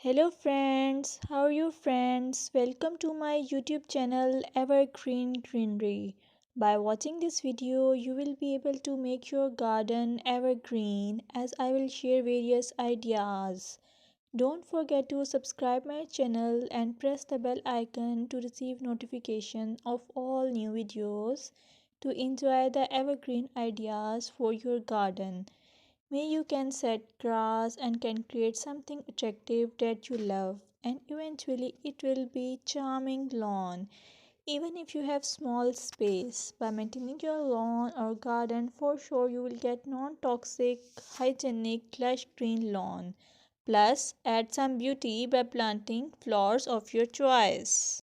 Hello friends, how are you friends? Welcome to my YouTube channel Evergreen Greenery. By watching this video, you will be able to make your garden evergreen as I will share various ideas. Don't forget to subscribe my channel and press the bell icon to receive notification of all new videos to enjoy the evergreen ideas for your garden. May you can set grass and can create something attractive that you love and eventually it will be charming lawn even if you have small space. By maintaining your lawn or garden, for sure you will get non-toxic, hygienic, lush green lawn. Plus, add some beauty by planting flowers of your choice.